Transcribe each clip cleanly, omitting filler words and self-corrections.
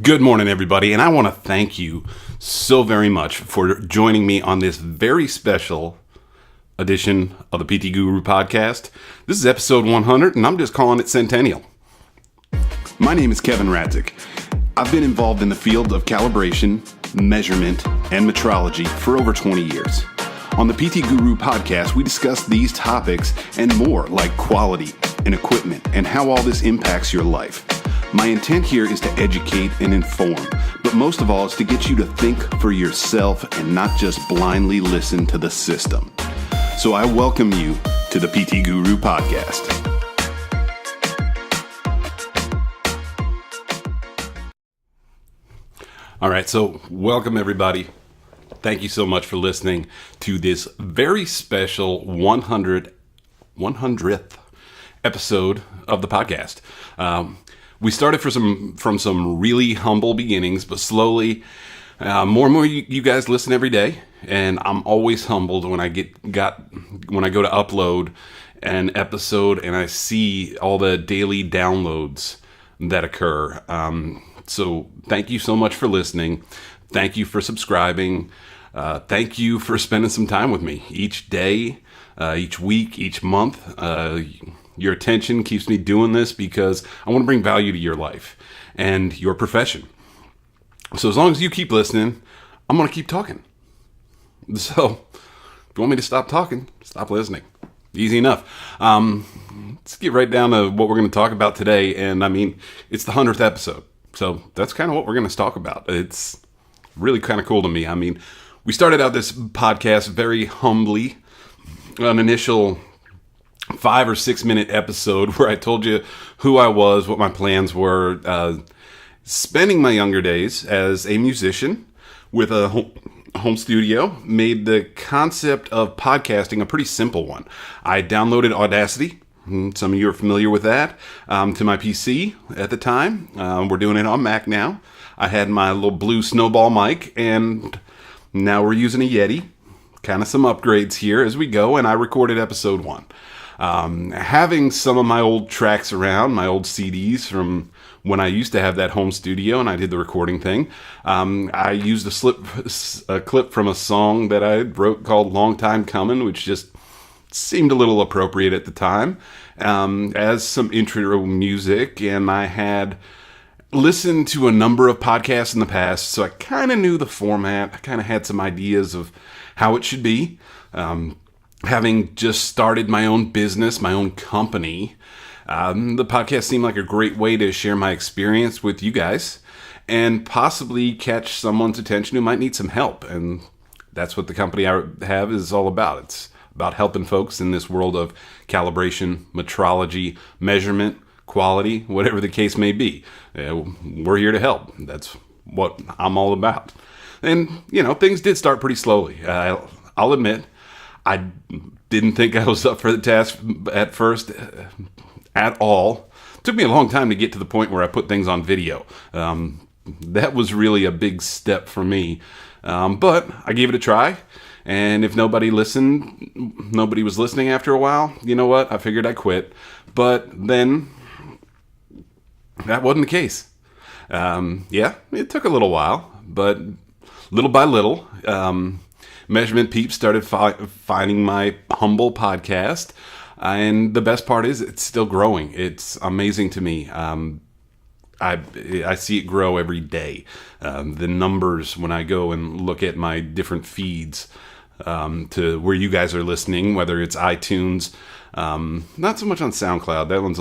Good morning, everybody, and I want to thank you so very much for joining me on this very special edition of the PT Guru podcast. This is episode 100, and I'm just calling it Centennial. My name is Kevin Radzik. I've been involved in the field of calibration, measurement, and metrology for over 20 years. On the PT Guru podcast, we discuss these topics and more, like quality and equipment and how all this impacts your life. My intent here is to educate and inform, but most of all is to get you to think for yourself and not just blindly listen to the system. So I welcome you to the PT Guru podcast. All right, so welcome everybody. Thank you so much for listening to this very special 100th episode of the podcast. We started from some really humble beginnings, but slowly, more and more you guys listen every day, and I'm always humbled when I go to upload an episode and I see all the daily downloads that occur. So thank you so much for listening. Thank you for subscribing. Thank you for spending some time with me each day, each week, each month. Your attention keeps me doing this because I want to bring value to your life and your profession. So as long as you keep listening, I'm going to keep talking. So if you want me to stop talking, stop listening. Easy enough. Let's get right down to what we're going to talk about today. And I mean, it's the 100th episode. So that's kind of what we're going to talk about. It's really kind of cool to me. I mean, we started out this podcast very humbly, an initial 5 or 6 minute episode where I told you who I was, what my plans were, spending my younger days as a musician with a home studio, made the concept of podcasting a pretty simple one. I downloaded Audacity. Some of you are familiar with that, to my PC at the time. We're doing it on Mac now. I had my little blue snowball mic, and now we're using a Yeti. Kind of some upgrades here as we go, and I recorded episode 1. Having some of my old tracks around, my old CDs from when I used to have that home studio and I did the recording thing, I used a clip from a song that I wrote called Long Time Coming, which just seemed a little appropriate at the time, as some intro music. And I had listened to a number of podcasts in the past, so I kind of knew the format. I kind of had some ideas of how it should be. Having just started my own business, my own company, the podcast seemed like a great way to share my experience with you guys and possibly catch someone's attention who might need some help. And that's what the company I have is all about. It's about helping folks in this world of calibration, metrology, measurement, quality, whatever the case may be. We're here to help. That's what I'm all about. And, things did start pretty slowly. I'll admit, I didn't think I was up for the task at first at all. It took me a long time to get to the point where I put things on video. That was really a big step for me. But I gave it a try. And if nobody was listening after a while, you know what? I figured I'd quit. But then that wasn't the case. It took a little while, but little by little, Measurement Peeps started finding my humble podcast, and the best part is it's still growing. It's amazing to me. I see it grow every day. The numbers when I go and look at my different feeds to where you guys are listening, whether it's iTunes, not so much on SoundCloud. That one's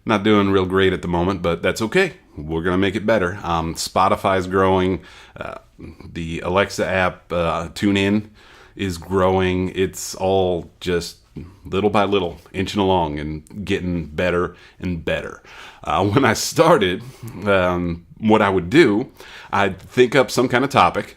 not doing real great at the moment, but that's okay. We're going to make it better. Spotify's growing. The Alexa app, TuneIn, is growing. It's all just little by little, inching along and getting better and better. When I started, what I would do, I'd think up some kind of topic.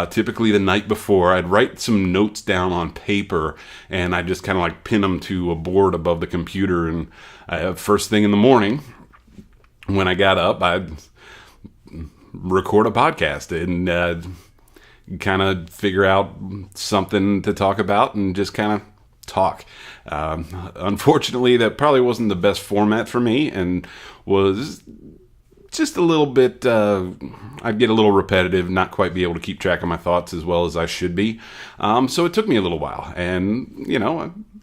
Typically the night before, I'd write some notes down on paper, and I'd just kind of like pin them to a board above the computer. And first thing in the morning, when I got up, I'd record a podcast and kind of figure out something to talk about and just kind of talk. Unfortunately, that probably wasn't the best format for me and was just a little bit, I'd get a little repetitive, not quite be able to keep track of my thoughts as well as I should be. So it took me a little while. And,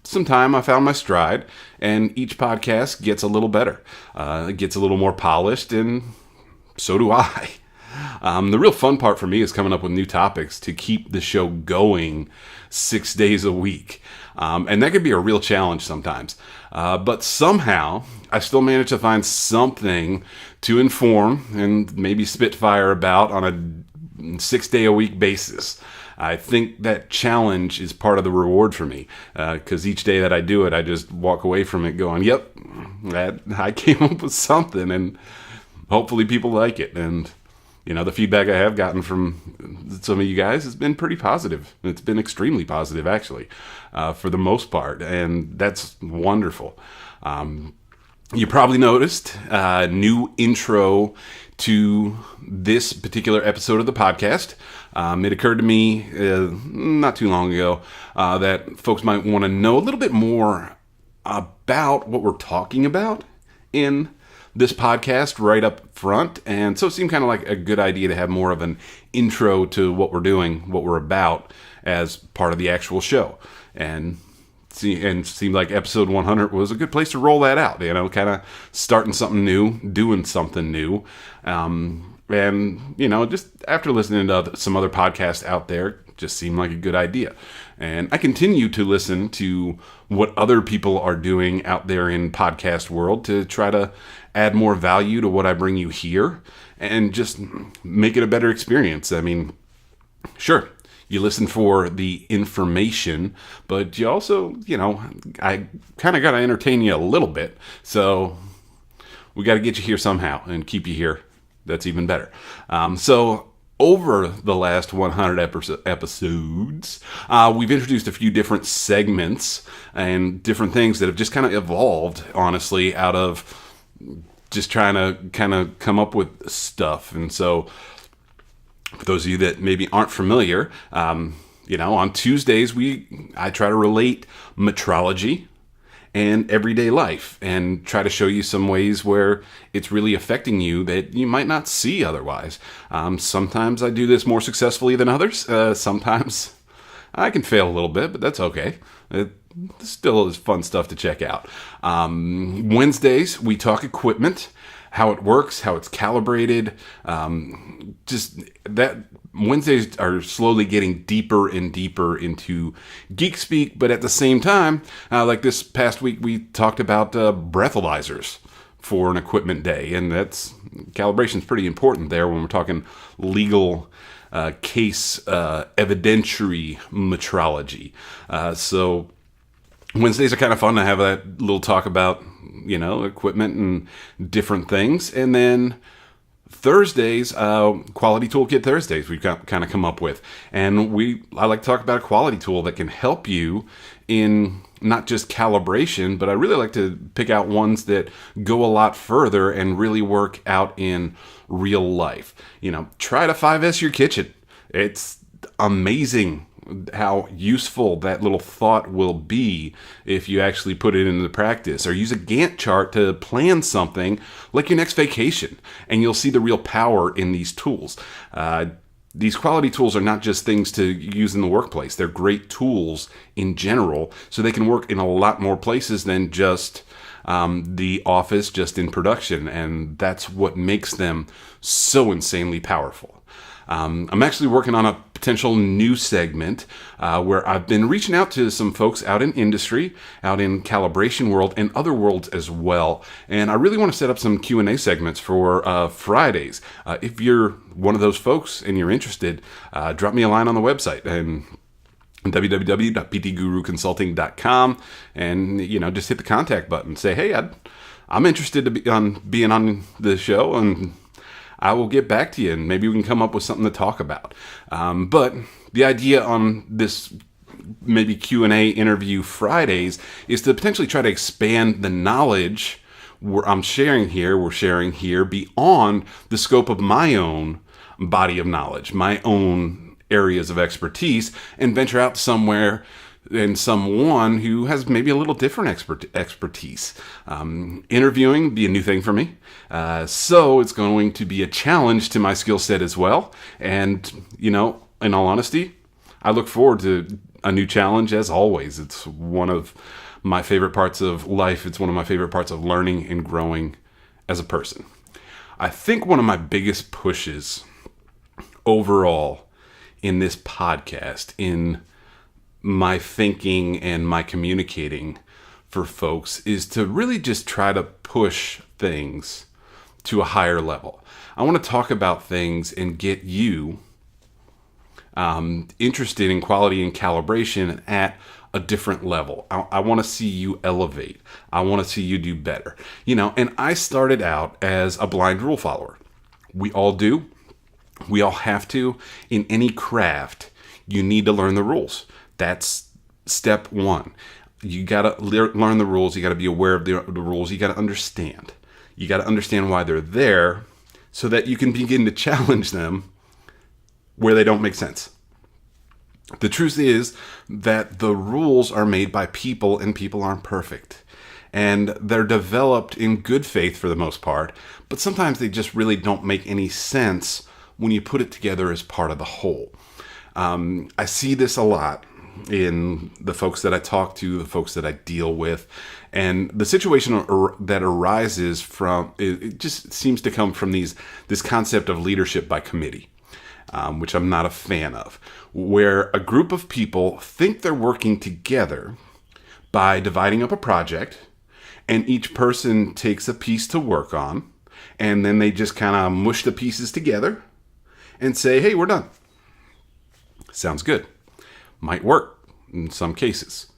some time I found my stride, and each podcast gets a little better. It gets a little more polished, and so do I. The real fun part for me is coming up with new topics to keep the show going 6 days a week. And that could be a real challenge sometimes. But somehow I still manage to find something to inform and maybe spitfire about on a 6 day a week basis. I think that challenge is part of the reward for me, because each day that I do it, I just walk away from it going, yep, I came up with something, and hopefully people like it. And the feedback I have gotten from some of you guys has been pretty positive. It's been extremely positive, actually, for the most part, and that's wonderful. You probably noticed a new intro to this particular episode of the podcast. It occurred to me not too long ago that folks might want to know a little bit more about what we're talking about in this podcast right up front. And so it seemed kind of like a good idea to have more of an intro to what we're doing, what we're about, as part of the actual show. And it seemed like episode 100 was a good place to roll that out, kind of starting something new, doing something new. And, just after listening to some other podcasts out there, just seemed like a good idea. And I continue to listen to what other people are doing out there in podcast world to try to add more value to what I bring you here and just make it a better experience. I mean, sure, you listen for the information, but you also, I kind of got to entertain you a little bit. So we got to get you here somehow and keep you here. That's even better. So over the last 100 episodes, we've introduced a few different segments and different things that have just kind of evolved, honestly, out of just trying to kind of come up with stuff. And so for those of you that maybe aren't familiar, on Tuesdays, I try to relate metrology and everyday life and try to show you some ways where it's really affecting you that you might not see otherwise. Sometimes I do this more successfully than others. Sometimes I can fail a little bit, but that's okay. It still is fun stuff to check out. Wednesdays, we talk equipment, how it works, how it's calibrated. Just that Wednesdays are slowly getting deeper and deeper into geek speak, but at the same time, like this past week, we talked about breathalyzers for an equipment day, and calibration is pretty important there when we're talking legal case evidentiary metrology. So Wednesdays are kind of fun to have that little talk about, equipment and different things. And then Thursdays, Quality Toolkit Thursdays, we've kind of come up with. And I like to talk about a quality tool that can help you in not just calibration, but I really like to pick out ones that go a lot further and really work out in real life. Try to 5S your kitchen. It's amazing how useful that little thought will be if you actually put it into practice, or use a Gantt chart to plan something like your next vacation, and you'll see the real power in these tools. These quality tools are not just things to use in the workplace. They're great tools in general, so they can work in a lot more places than just the office, just in production, and that's what makes them so insanely powerful. I'm actually working on a potential new segment where I've been reaching out to some folks out in industry, out in calibration world, and other worlds as well. And I really want to set up some Q&A segments for Fridays. If you're one of those folks and you're interested, drop me a line on the website and www.ptguruconsulting.com, and just hit the contact button. Say, hey, I'm interested to being on the show, and I will get back to you, and maybe we can come up with something to talk about. But the idea on this maybe Q&A interview Fridays is to potentially try to expand the knowledge we're sharing here beyond the scope of my own body of knowledge, my own areas of expertise, and venture out somewhere and someone who has maybe a little different expertise. Interviewing be a new thing for me, so it's going to be a challenge to my skill set as well. And in all honesty, I look forward to a new challenge as always. It's one of my favorite parts of life. It's one of my favorite parts of learning and growing as a person. I think one of my biggest pushes overall in this podcast, in my thinking and my communicating for folks, is to really just try to push things to a higher level. I want to talk about things and get you interested in quality and calibration at a different level. I want to see you elevate. I want to see you do better. And I started out as a blind rule follower. We all do. We all have to. In any craft, you need to learn the rules. That's step one. You got to learn the rules. You got to be aware of the rules. You got to understand. You got to understand why they're there so that you can begin to challenge them where they don't make sense. The truth is that the rules are made by people, and people aren't perfect. And they're developed in good faith for the most part, but sometimes they just really don't make any sense when you put it together as part of the whole. I see this a lot in the folks that I talk to, the folks that I deal with, and the situation that arises from it just seems to come from this concept of leadership by committee. Which I'm not a fan of, where a group of people think they're working together by dividing up a project, and each person takes a piece to work on, and then they just kind of mush the pieces together and say, hey, we're done. Sounds good. Might work in some cases.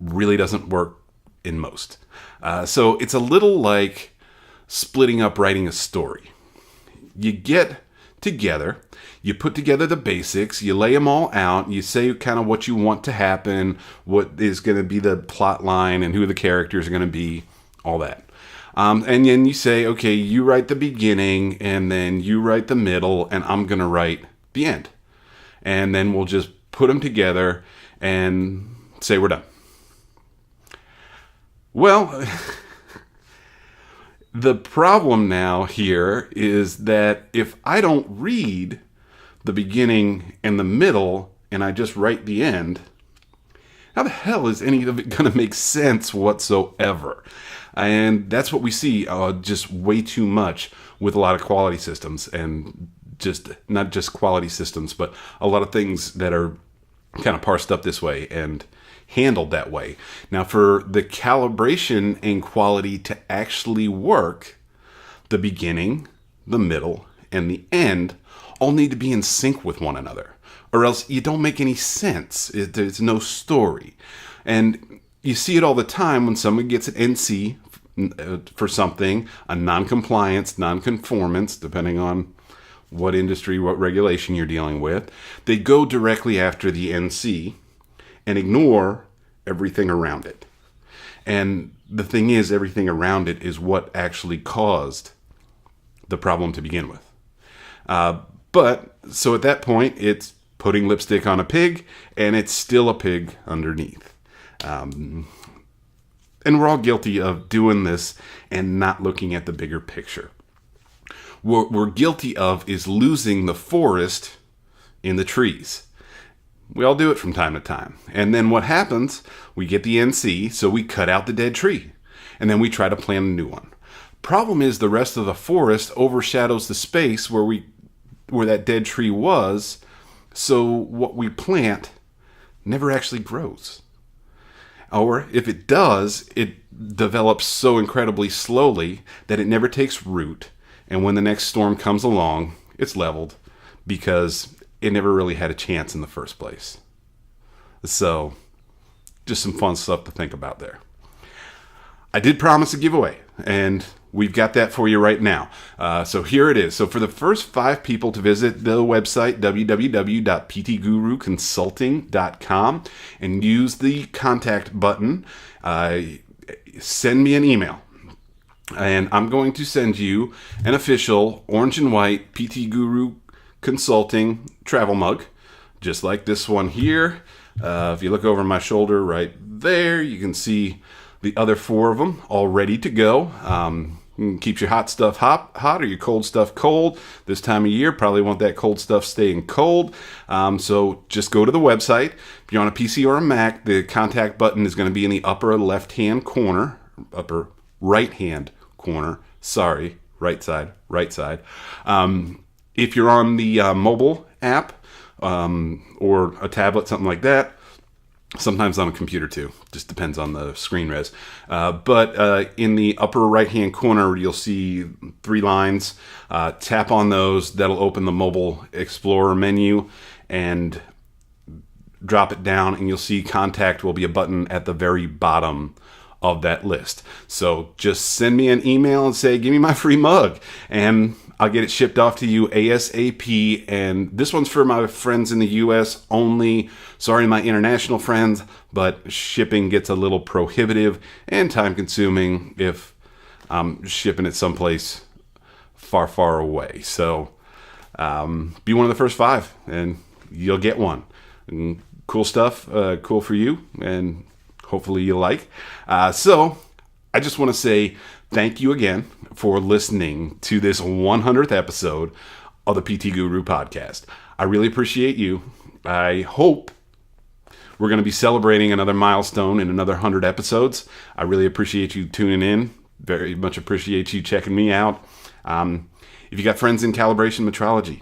Really doesn't work in most. So it's a little like splitting up writing a story. You get together, you put together the basics, you lay them all out, you say kind of what you want to happen, what is going to be the plot line, and who the characters are going to be, all that. And then you say, okay, you write the beginning, and then you write the middle, and I'm going to write the end. And then we'll just put them together and say we're done. Well, the problem now here is that if I don't read the beginning and the middle and I just write the end, how the hell is any of it going to make sense whatsoever? And that's what we see just way too much with a lot of quality systems, and just not just quality systems, but a lot of things that are kind of parsed up this way and handled that way. Now, for the calibration and quality to actually work, the beginning, the middle, and the end all need to be in sync with one another, or else you don't make any sense. There's no story. And you see it all the time when someone gets an NC for something, a non-compliance, non-conformance, depending on what industry, what regulation you're dealing with. They go directly after the NC and ignore everything around it. And the thing is, everything around it is what actually caused the problem to begin with. But so at that point, it's putting lipstick on a pig, and it's still a pig underneath. And we're all guilty of doing this and not looking at the bigger picture. What we're guilty of is losing the forest in the trees. We all do it from time to time. And then what happens? We get the NC, so we cut out the dead tree. And then we try to plant a new one. Problem is, the rest of the forest overshadows the space where that dead tree was, so what we plant never actually grows. Or if it does, it develops so incredibly slowly that it never takes root. And when the next storm comes along, it's leveled because it never really had a chance in the first place. So, just some fun stuff to think about there. I did promise a giveaway, and we've got that for you right now. So here it is. So for the first 5 people to visit the website, www.ptguruconsulting.com, and use the contact button, send me an email. And I'm going to send you an official orange and white PT Guru Consulting travel mug just like this one here. If you look over my shoulder right there, you can see the other 4 of them all ready to go. Keeps your hot stuff hot or your cold stuff cold. This time of year, probably want that cold stuff staying cold. So just go to the website. If you're on a PC or a Mac, the contact button is going to be in the upper left-hand corner, upper right-hand corner. Sorry, right side. If you're on the mobile app or a tablet, something like that, sometimes on a computer too. Just depends on the screen res. But in the upper right-hand corner, you'll see 3 lines. Tap on those. That'll open the Mobile Explorer menu and drop it down, and you'll see Contact will be a button at the very bottom of that list. So just send me an email and say, give me my free mug, and I'll get it shipped off to you ASAP. And this one's for my friends in the US only. Sorry, my international friends, but shipping gets a little prohibitive and time consuming if I'm shipping it someplace far, far away. So be one of the first 5 and you'll get one. And cool stuff, cool for you, and hopefully you like. So I just want to say thank you again for listening to this 100th episode of the PT Guru podcast. I really appreciate you. I hope we're going to be celebrating another milestone in another 100 episodes. I really appreciate you tuning in. Very much appreciate you checking me out. If you got friends in calibration metrology,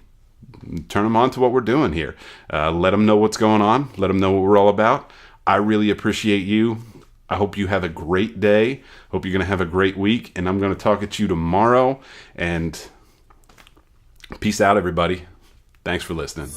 turn them on to what we're doing here. Let them know what's going on. Let them know what we're all about. I really appreciate you. I hope you have a great day. Hope you're going to have a great week. And I'm going to talk at you tomorrow. And peace out, everybody. Thanks for listening.